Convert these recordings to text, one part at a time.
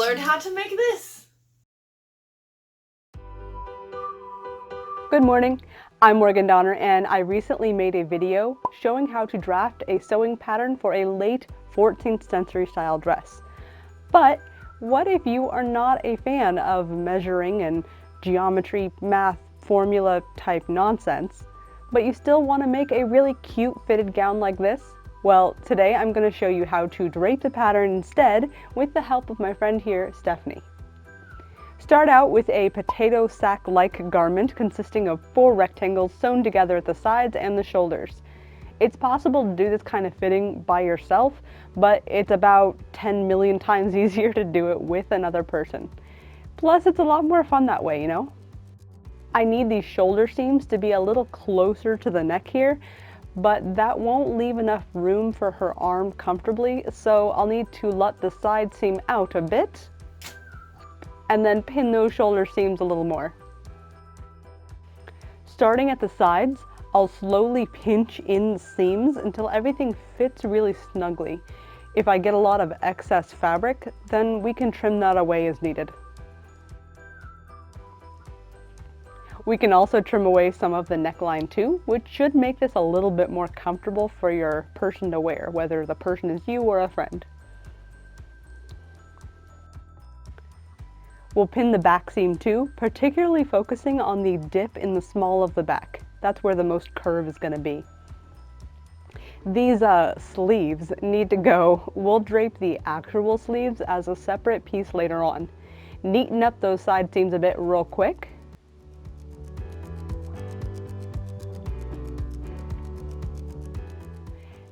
learned how to make this. Good morning, I'm Morgan Donner, and I recently made a video showing how to draft a sewing pattern for a late 14th century style dress. But what if you are not a fan of measuring and geometry, math, formula type nonsense, but you still want to make a really cute fitted gown like this? Well, today I'm going to show you how to drape the pattern instead with the help of my friend here, Stephanie. Start out with a potato sack-like garment consisting of 4 rectangles sewn together at the sides and the shoulders. It's possible to do this kind of fitting by yourself, but it's about 10 million times easier to do it with another person. Plus, it's a lot more fun that way, you know? I need these shoulder seams to be a little closer to the neck here, but that won't leave enough room for her arm comfortably, so I'll need to let the side seam out a bit and then pin those shoulder seams a little more. Starting at the sides, I'll slowly pinch in the seams until everything fits really snugly. If I get a lot of excess fabric, then we can trim that away as needed. We can also trim away some of the neckline too, which should make this a little bit more comfortable for your person to wear, whether the person is you or a friend. We'll pin the back seam too, particularly focusing on the dip in the small of the back. That's where the most curve is going to be. These sleeves need to go. We'll drape the actual sleeves as a separate piece later on. Neaten up those side seams a bit real quick.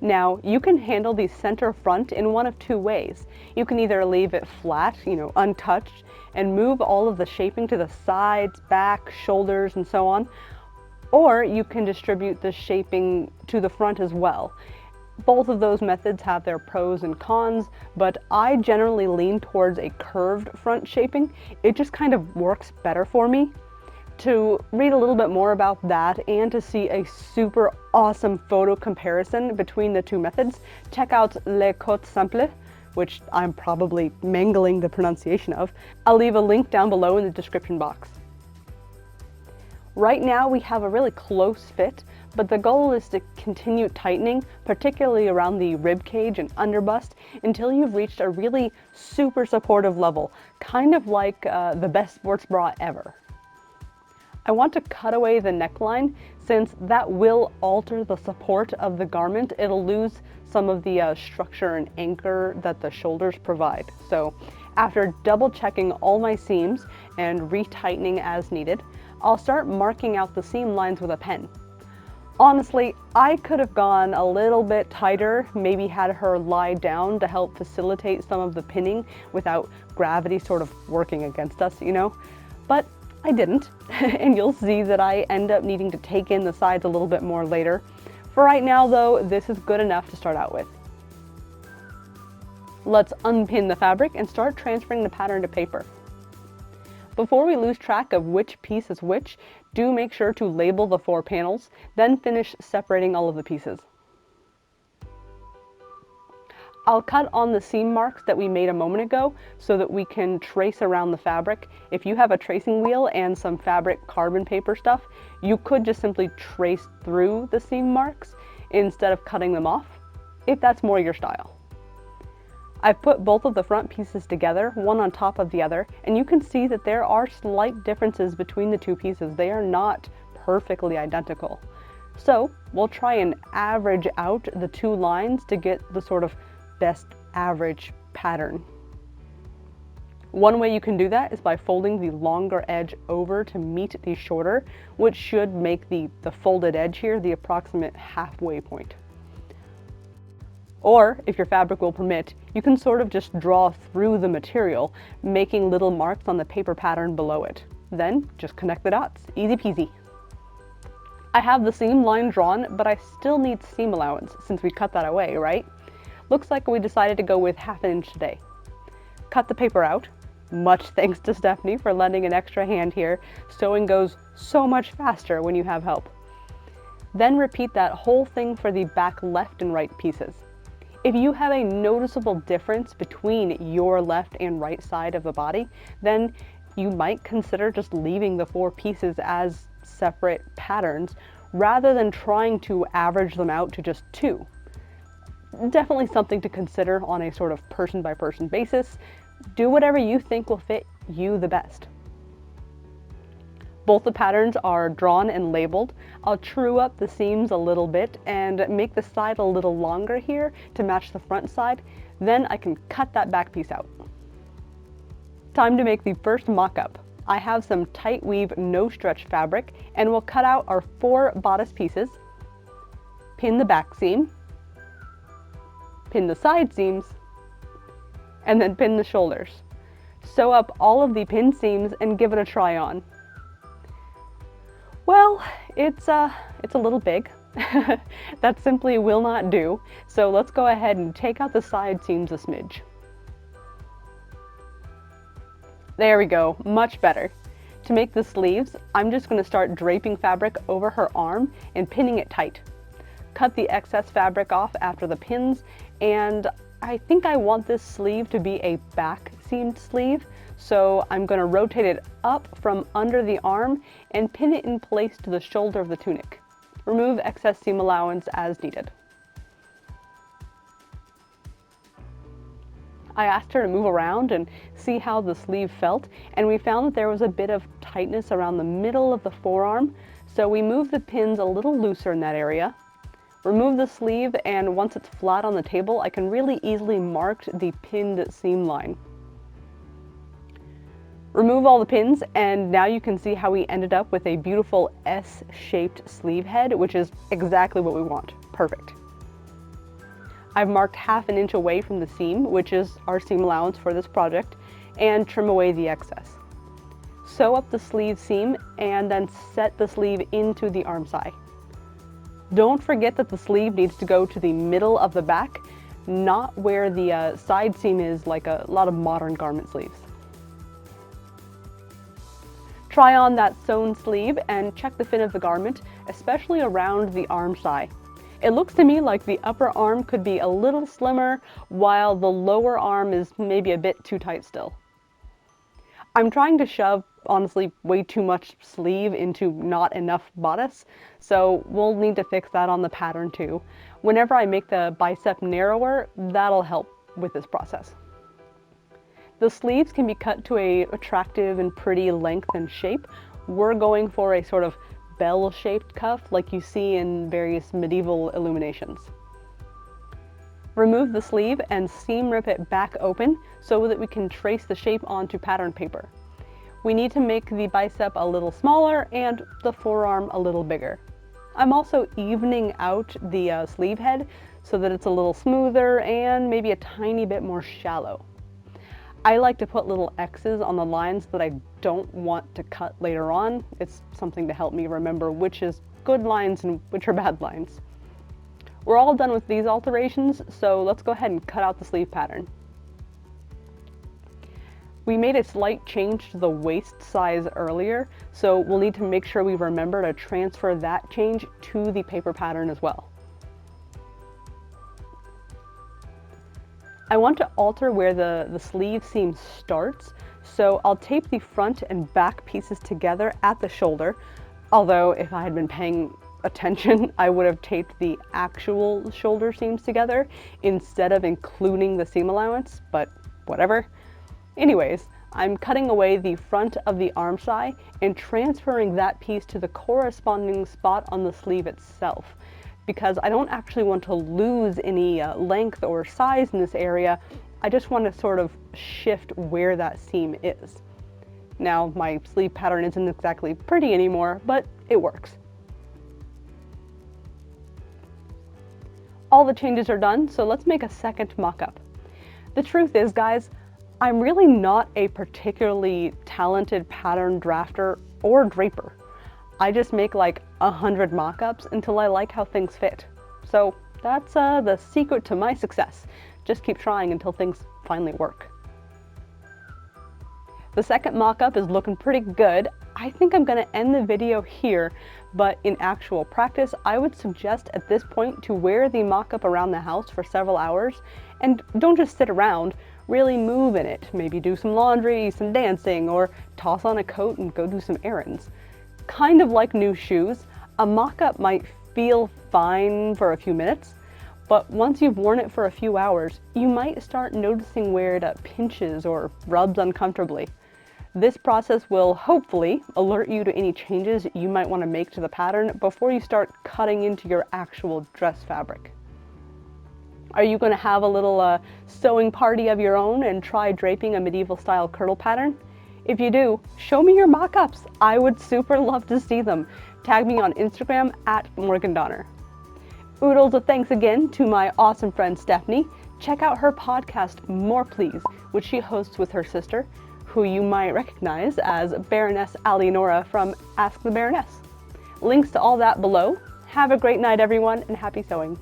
Now, you can handle the center front in one of 2 ways. You can either leave it flat, untouched, and move all of the shaping to the sides, back, shoulders, and so on, or you can distribute the shaping to the front as well. Both of those methods have their pros and cons, but I generally lean towards a curved front shaping. It just kind of works better for me. To read a little bit more about that and to see a super awesome photo comparison between the 2 methods, check out Les Côtes Simples, which I'm probably mangling the pronunciation of. I'll leave a link down below in the description box. Right now we have a really close fit, but the goal is to continue tightening, particularly around the rib cage and underbust, until you've reached a really super supportive level, kind of like the best sports bra ever. I want to cut away the neckline since that will alter the support of the garment. It'll lose some of the structure and anchor that the shoulders provide. So after double checking all my seams and retightening as needed, I'll start marking out the seam lines with a pen. Honestly, I could have gone a little bit tighter, maybe had her lie down to help facilitate some of the pinning without gravity sort of working against us, but I didn't, and you'll see that I end up needing to take in the sides a little bit more later. For right now though, this is good enough to start out with. Let's unpin the fabric and start transferring the pattern to paper. Before we lose track of which piece is which, do make sure to label the 4 panels, then finish separating all of the pieces. I'll cut on the seam marks that we made a moment ago so that we can trace around the fabric. If you have a tracing wheel and some fabric carbon paper stuff, you could just simply trace through the seam marks instead of cutting them off, if that's more your style. I've put both of the front pieces together, one on top of the other, and you can see that there are slight differences between the 2 pieces. They are not perfectly identical. So we'll try and average out the 2 lines to get the sort of best average pattern. One way you can do that is by folding the longer edge over to meet the shorter, which should make the folded edge here the approximate halfway point. Or, if your fabric will permit, you can sort of just draw through the material, making little marks on the paper pattern below it. Then, just connect the dots. Easy peasy. I have the seam line drawn, but I still need seam allowance since we cut that away, right? Looks like we decided to go with 1/2 inch today. Cut the paper out. Much thanks to Stephanie for lending an extra hand here. Sewing goes so much faster when you have help. Then repeat that whole thing for the back left and right pieces. If you have a noticeable difference between your left and right side of the body, then you might consider just leaving the 4 pieces as separate patterns rather than trying to average them out to just 2. Definitely something to consider on a sort of person by person basis. Do whatever you think will fit you the best. Both the patterns are drawn and labeled. I'll true up the seams a little bit and make the side a little longer here to match the front side. Then I can cut that back piece out. Time to make the first mock-up. I have some tight weave no stretch fabric and we'll cut out our 4 bodice pieces, pin the back seam, pin the side seams, and then pin the shoulders. Sew up all of the pin seams and give it a try on. Well, it's a little big. That simply will not do. So let's go ahead and take out the side seams a smidge. There we go, much better. To make the sleeves, I'm just going to start draping fabric over her arm and pinning it tight. Cut the excess fabric off after the pins, and I think I want this sleeve to be a back seamed sleeve, so I'm going to rotate it up from under the arm and pin it in place to the shoulder of the tunic. Remove excess seam allowance as needed. I asked her to move around and see how the sleeve felt, and we found that there was a bit of tightness around the middle of the forearm, so we moved the pins a little looser in that area. Remove the sleeve, and once it's flat on the table, I can really easily mark the pinned seam line. Remove all the pins, and now you can see how we ended up with a beautiful S-shaped sleeve head, which is exactly what we want. Perfect. I've marked 1/2 inch away from the seam, which is our seam allowance for this project, and trim away the excess. Sew up the sleeve seam and then set the sleeve into the arm side. Don't forget that the sleeve needs to go to the middle of the back, not where the side seam is like a lot of modern garment sleeves. Try on that sewn sleeve and check the fit of the garment, especially around the arm side. It looks to me like the upper arm could be a little slimmer, while the lower arm is maybe a bit too tight still. I'm trying to shove, honestly, way too much sleeve into not enough bodice, so we'll need to fix that on the pattern too. Whenever I make the bicep narrower, that'll help with this process. The sleeves can be cut to a attractive and pretty length and shape. We're going for a sort of bell-shaped cuff like you see in various medieval illuminations. Remove the sleeve and seam rip it back open so that we can trace the shape onto pattern paper. We need to make the bicep a little smaller and the forearm a little bigger. I'm also evening out the sleeve head so that it's a little smoother and maybe a tiny bit more shallow. I like to put little X's on the lines that I don't want to cut later on. It's something to help me remember which is good lines and which are bad lines. We're all done with these alterations, so let's go ahead and cut out the sleeve pattern. We made a slight change to the waist size earlier, so we'll need to make sure we remember to transfer that change to the paper pattern as well. I want to alter where the sleeve seam starts, so I'll tape the front and back pieces together at the shoulder, although if I had been paying attention, I would have taped the actual shoulder seams together instead of including the seam allowance, but whatever. Anyways, I'm cutting away the front of the arm side and transferring that piece to the corresponding spot on the sleeve itself, because I don't actually want to lose any length or size in this area. I just want to sort of shift where that seam is. Now, my sleeve pattern isn't exactly pretty anymore, but it works. All the changes are done, so let's make a second mock-up. The truth is, guys, I'm really not a particularly talented pattern drafter or draper. I just make like 100 mock-ups until I like how things fit. So that's the secret to my success. Just keep trying until things finally work. The second mock-up is looking pretty good. I think I'm going to end the video here, but in actual practice, I would suggest at this point to wear the mock-up around the house for several hours, and don't just sit around, really move in it. Maybe do some laundry, some dancing, or toss on a coat and go do some errands. Kind of like new shoes, a mock-up might feel fine for a few minutes, but once you've worn it for a few hours, you might start noticing where it pinches or rubs uncomfortably. This process will hopefully alert you to any changes you might want to make to the pattern before you start cutting into your actual dress fabric. Are you going to have a little sewing party of your own and try draping a medieval style kirtle pattern? If you do, show me your mock-ups. I would super love to see them. Tag me on Instagram at Morgan Donner. Oodles of thanks again to my awesome friend Stephanie. Check out her podcast, More Please, which she hosts with her sister, who you might recognize as Baroness Alienora from Ask the Baroness. Links to all that below. Have a great night, everyone, and happy sewing.